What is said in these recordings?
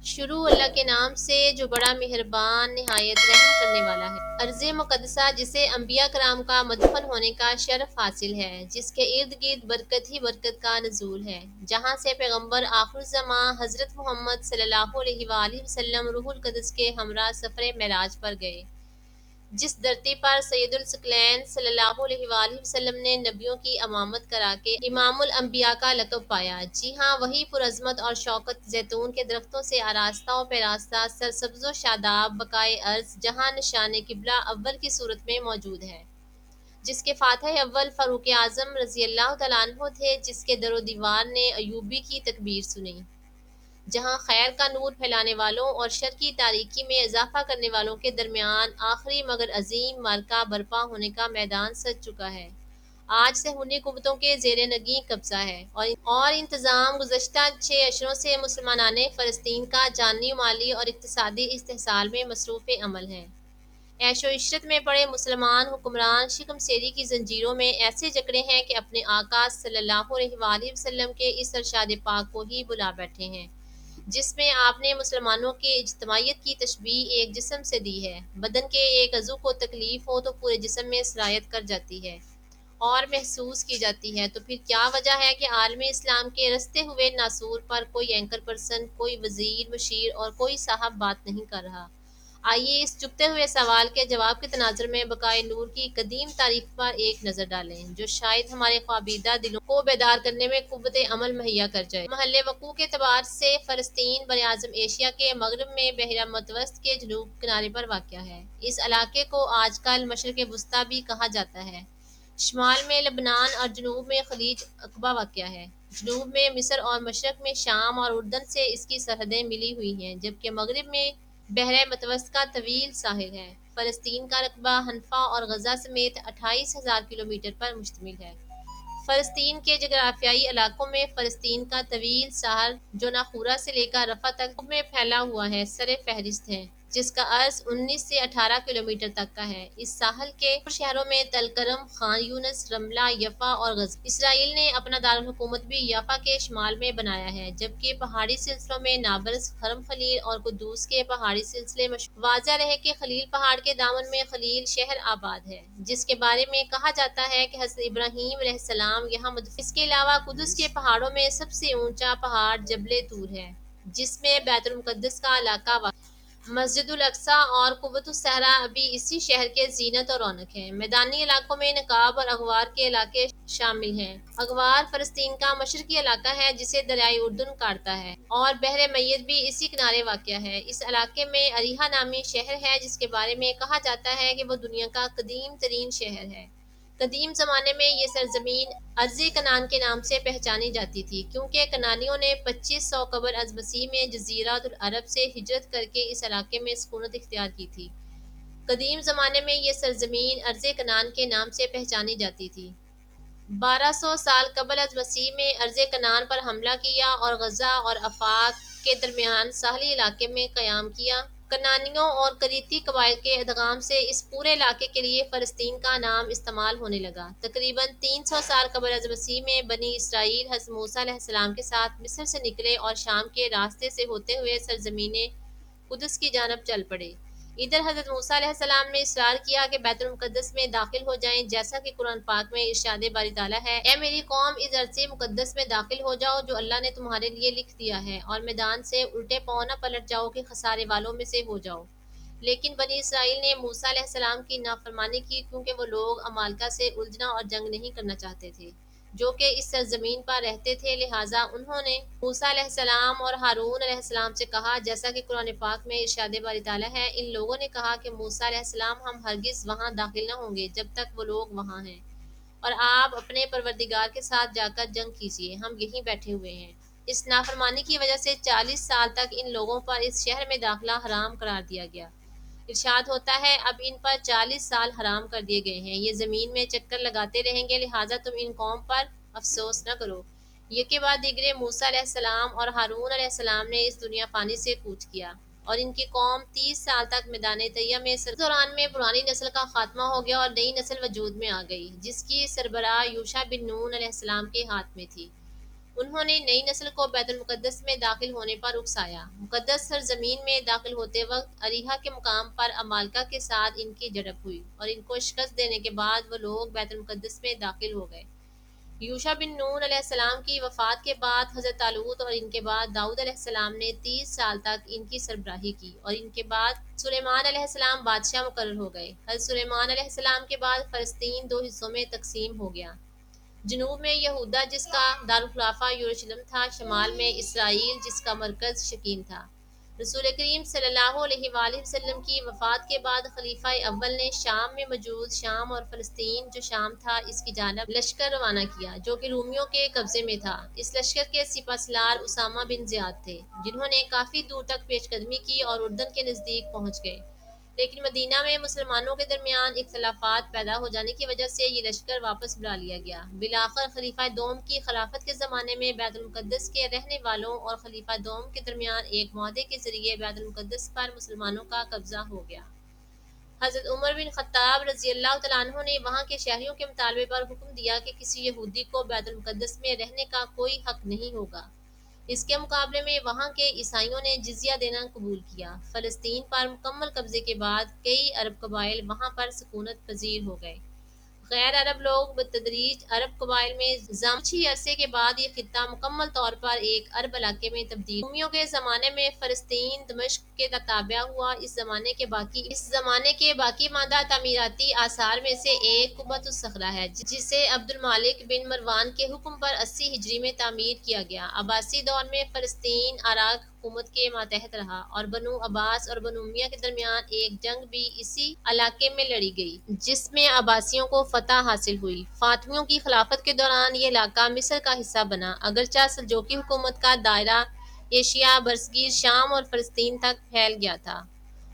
شروع اللہ کے نام سے جو بڑا مہربان نہایت رحم کرنے والا ہے۔ ارض مقدسہ جسے انبیاء کرام کا مدفن ہونے کا شرف حاصل ہے، جس کے ارد گرد برکت ہی برکت کا نزول ہے، جہاں سے پیغمبر آخر الزماں حضرت محمد صلی اللہ علیہ وآلہ وسلم روح القدس کے ہمراہ سفر معراج پر گئے، جس دھرتی پر سید الثقلین صلی اللہ علیہ وآلہ وسلم نے نبیوں کی امامت کرا کے امام الانبیاء کا لقب پایا۔ جی ہاں، وہی پرعظمت اور شوکت زیتون کے درختوں سے آراستہ و پیراستہ سرسبز و شاداب بقائے ارض جہاں نشان قبلہ اول کی صورت میں موجود ہے، جس کے فاتح اول فاروق اعظم رضی اللہ تعالیٰ عنہ تھے، جس کے در و دیوار نے ایوبی کی تکبیر سنی، جہاں خیر کا نور پھیلانے والوں اور شر کی تاریکی میں اضافہ کرنے والوں کے درمیان آخری مگر عظیم معرکہ برپا ہونے کا میدان سج چکا ہے۔ آج صہیونی قوتوں کے زیر نگیں قبضہ ہے اور انتظام گزشتہ 6 اشروں سے مسلمانان فلسطین کا جانی مالی اور اقتصادی استحصال میں مصروف عمل ہیں۔ عیش و عشرت میں پڑے مسلمان حکمران شکم سیری کی زنجیروں میں ایسے جکڑے ہیں کہ اپنے آقا صلی اللہ علیہ وآلہ وسلم کے اس ارشاد پاک کو ہی بلا بیٹھے ہیں، جس میں آپ نے مسلمانوں کی اجتماعیت کی تشبیہ ایک جسم سے دی ہے۔ بدن کے ایک عضو کو تکلیف ہو تو پورے جسم میں سرایت کر جاتی ہے اور محسوس کی جاتی ہے، تو پھر کیا وجہ ہے کہ عالم اسلام کے رستے ہوئے ناسور پر کوئی اینکر پرسن، کوئی وزیر، مشیر اور کوئی صاحب بات نہیں کر رہا؟ آئیے اس چپتے ہوئے سوال کے جواب کے تناظر میں بقائے نور کی قدیم تاریخ پر ایک نظر ڈالیں، جو شاید ہمارے خوابیدہ دلوں کو بیدار کرنے میں قوت عمل مہیا کر جائے۔ محل وقوع کے اعتبار سے فلسطین براعظم ایشیا کے مغرب میں بحیرہ متوسط کے جنوب کنارے پر واقع ہے۔ اس علاقے کو آج کل مشرق وسطیٰ بھی کہا جاتا ہے۔ شمال میں لبنان اور جنوب میں خلیج عقبہ واقع ہے۔ جنوب میں مصر اور مشرق میں شام اور اردن سے اس کی سرحدیں ملی ہوئی ہیں، جبکہ مغرب میں بحیرہ متوسط کا طویل ساحل ہے۔ فلسطین کا رقبہ حنفا اور غزہ سمیت 28,000 کلومیٹر پر مشتمل ہے۔ فلسطین کے جغرافیائی علاقوں میں فلسطین کا طویل ساحل جو ناخورا سے لے کر رفح تک میں پھیلا ہوا ہے سر فہرست ہے، جس کا عرض 19 سے 18 کلومیٹر تک کا ہے۔ اس ساحل کے شہروں میں تل کرم، خان یونس، رملہ، یفا اور غزہ۔ اسرائیل نے اپنا دارالحکومت بھی یافا کے شمال میں بنایا ہے، جبکہ پہاڑی سلسلوں میں نابلس، خرم خلیل اور قدوس کے پہاڑی سلسلے مشہور۔ واضح رہے کہ خلیل پہاڑ کے دامن میں خلیل شہر آباد ہے، جس کے بارے میں کہا جاتا ہے کہ حضرت ابراہیم علیہ السلام یہاں مدفون۔ اس کے علاوہ قدس کے پہاڑوں میں سب سے اونچا پہاڑ جبل طور ہے، جس میں بیت المقدس کا علاقہ واقع ہے۔ مسجد الاقصیٰ اور قوۃ الصحرا ابھی اسی شہر کے زینت اور رونق ہیں۔ میدانی علاقوں میں نقاب اور اغوار کے علاقے شامل ہیں۔ اغوار فلسطین کا مشرقی علاقہ ہے جسے دریائے اردن کاٹتا ہے، اور بحر میت بھی اسی کنارے واقع ہے۔ اس علاقے میں اریحا نامی شہر ہے، جس کے بارے میں کہا جاتا ہے کہ وہ دنیا کا قدیم ترین شہر ہے۔ قدیم زمانے میں یہ سرزمین ارض کنعان کے نام سے پہچانی جاتی تھی، کیونکہ کنعانیوں نے 2500 قبل از مسیح میں جزیرۃ العرب سے ہجرت کر کے اس علاقے میں سکونت اختیار کی تھی۔ قدیم زمانے میں یہ سرزمین ارض کنعان کے نام سے پہچانی جاتی تھی۔ 1200 سال قبل از مسیح میں ارض کنعان پر حملہ کیا اور غزہ اور آفاق کے درمیان ساحلی علاقے میں قیام کیا۔ کنعانیوں اور کریتی قبائل کے ادغام سے اس پورے علاقے کے لیے فلسطین کا نام استعمال ہونے لگا۔ تقریباً 300 سال قبل از مسیح میں بنی اسرائیل حضرت موسیٰ علیہ السلام کے ساتھ مصر سے نکلے اور شام کے راستے سے ہوتے ہوئے سرزمین قدس کی جانب چل پڑے۔ ادھر حضرت موسیٰ علیہ السلام نے اصرار کیا کہ بیت المقدس میں داخل ہو جائیں، جیسا کہ قرآن پاک میں ارشاد باری تعالیٰ ہے، اے میری قوم، اس ارض مقدس میں داخل ہو جاؤ جو اللہ نے تمہارے لیے لکھ دیا ہے، اور میدان سے الٹے پاؤں نہ پلٹ جاؤ کہ خسارے والوں میں سے ہو جاؤ۔ لیکن بنی اسرائیل نے موسیٰ علیہ السلام کی نافرمانی کی، کیونکہ وہ لوگ عمالقہ سے الجھنا اور جنگ نہیں کرنا چاہتے تھے، جو کہ اس سرزمین پر رہتے تھے، لہٰذا انہوں نے موسیٰ علیہ السلام اور ہارون علیہ السلام سے کہا، جیسا کہ قرآن پاک میں ارشاد باری تعالیٰ ہے، ان لوگوں نے کہا کہ موسیٰ علیہ السلام ہم ہرگز وہاں داخل نہ ہوں گے جب تک وہ لوگ وہاں ہیں، اور آپ اپنے پروردگار کے ساتھ جا کر جنگ کیجیے، ہم یہیں بیٹھے ہوئے ہیں۔ اس نافرمانی کی وجہ سے 40 سال تک ان لوگوں پر اس شہر میں داخلہ حرام قرار دیا گیا۔ ارشاد ہوتا ہے، اب ان پر 40 سال حرام کر دیے گئے ہیں، یہ زمین میں چکر لگاتے رہیں گے، لہٰذا تم ان قوم پر افسوس نہ کرو۔ یکے بعد دیگرے موسیٰ علیہ السلام اور ہارون علیہ السلام نے اس دنیا فانی سے کوچ کیا، اور ان کی قوم 30 سال تک میدان طیہ میں اس دوران میں پرانی نسل کا خاتمہ ہو گیا اور نئی نسل وجود میں آ گئی، جس کی سربراہ یوشع بن نون علیہ السلام کے ہاتھ میں تھی۔ انہوں نے نئی نسل کو بیت المقدس میں داخل ہونے پر اکسایا۔ مقدس سرزمین میں داخل ہوتے وقت اریحا کے مقام پر عمالقہ کے ساتھ ان کی جھڑپ ہوئی اور ان کو شکست دینے کے بعد وہ لوگ بیت المقدس میں داخل ہو گئے۔ یوشع بن نون علیہ السلام کی وفات کے بعد حضرت طالوت اور ان کے بعد داؤد علیہ السلام نے 30 سال تک ان کی سربراہی کی اور ان کے بعد سلیمان علیہ السلام بادشاہ مقرر ہو گئے۔ حضرت سلیمان علیہ السلام کے بعد فلسطین دو حصوں میں تقسیم ہو گیا، جنوب میں یہودا جس کا دارالخلافہ یروشلم تھا، شمال میں اسرائیل جس کا مرکز شکیم تھا۔ رسول کریم صلی اللہ علیہ وآلہ وسلم کی وفات کے بعد خلیفہ اول نے شام میں موجود شام اور فلسطین جو شام تھا اس کی جانب لشکر روانہ کیا جو کہ رومیوں کے قبضے میں تھا۔ اس لشکر کے سپہ سالار اسامہ بن زیاد تھے جنہوں نے کافی دور تک پیش قدمی کی اور اردن کے نزدیک پہنچ گئے، لیکن مدینہ میں مسلمانوں کے درمیان اختلافات پیدا ہو جانے کی وجہ سے یہ لشکر واپس بلا لیا گیا۔ بالآخر خلیفہ دوم کی خلافت کے زمانے میں بیت المقدس کے رہنے والوں اور خلیفہ دوم کے درمیان ایک معاہدے کے ذریعے بیت المقدس پر مسلمانوں کا قبضہ ہو گیا۔ حضرت عمر بن خطاب رضی اللہ تعالیٰ عنہ نے وہاں کے شہریوں کے مطالبے پر حکم دیا کہ کسی یہودی کو بیت المقدس میں رہنے کا کوئی حق نہیں ہوگا۔ اس کے مقابلے میں وہاں کے عیسائیوں نے جزیہ دینا قبول کیا۔ فلسطین پر مکمل قبضے کے بعد کئی عرب قبائل وہاں پر سکونت پذیر ہو گئے۔ غیر عرب لوگ بتدریج عرب قبائل میں زامچی عرصے کے بعد یہ خطہ مکمل طور پر ایک عرب علاقے میں تبدیل رومیوں کے زمانے میں فلسطین دمشق کے تابع ہوا۔ اس زمانے کے باقی ماندہ تعمیراتی آثار میں سے ایک قبۃ الصخرہ ہے جسے عبد المالک بن مروان کے حکم پر 80 ہجری میں تعمیر کیا گیا۔ عباسی دور میں فلسطین عراق حکومت کے ماتحت رہا اور بنو عباس اور بنو امیہ کے درمیان ایک جنگ بھی اسی علاقے میں لڑی گئی جس میں عباسیوں کو فتح حاصل ہوئی۔ فاطمیوں کی خلافت کے دوران یہ علاقہ مصر کا حصہ بنا، اگرچہ سلجوقی حکومت کا دائرہ ایشیا برصغیر شام اور فلسطین تک پھیل گیا تھا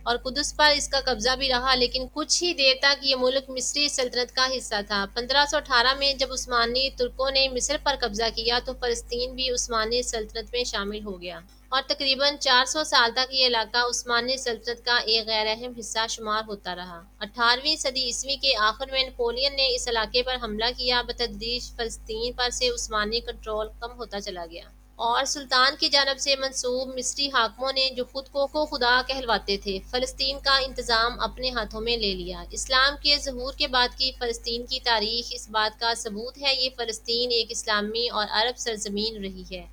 اور قدس پر اس کا قبضہ بھی رہا، لیکن کچھ ہی دیر تک یہ ملک مصری سلطنت کا حصہ تھا۔ 1518 میں جب عثمانی ترکوں نے مصر پر قبضہ کیا تو فلسطین بھی عثمانی سلطنت میں شامل ہو گیا اور تقریباً 400 سال تک یہ علاقہ عثمانی سلطنت کا ایک غیر اہم حصہ شمار ہوتا رہا۔ 18ویں صدی عیسوی کے آخر میں نپولین نے اس علاقے پر حملہ کیا، بتدریج فلسطین پر سے عثمانی کنٹرول کم ہوتا چلا گیا اور سلطان کی جانب سے منسوب مصری حاکموں نے جو خود کو خدا کہلواتے تھے، فلسطین کا انتظام اپنے ہاتھوں میں لے لیا۔ اسلام کے ظہور کے بعد کی فلسطین کی تاریخ اس بات کا ثبوت ہے، یہ فلسطین ایک اسلامی اور عرب سرزمین رہی ہے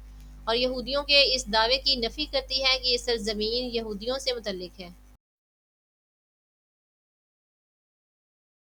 اور یہودیوں کے اس دعوے کی نفی کرتی ہے کہ یہ سرزمین یہودیوں سے متعلق ہے۔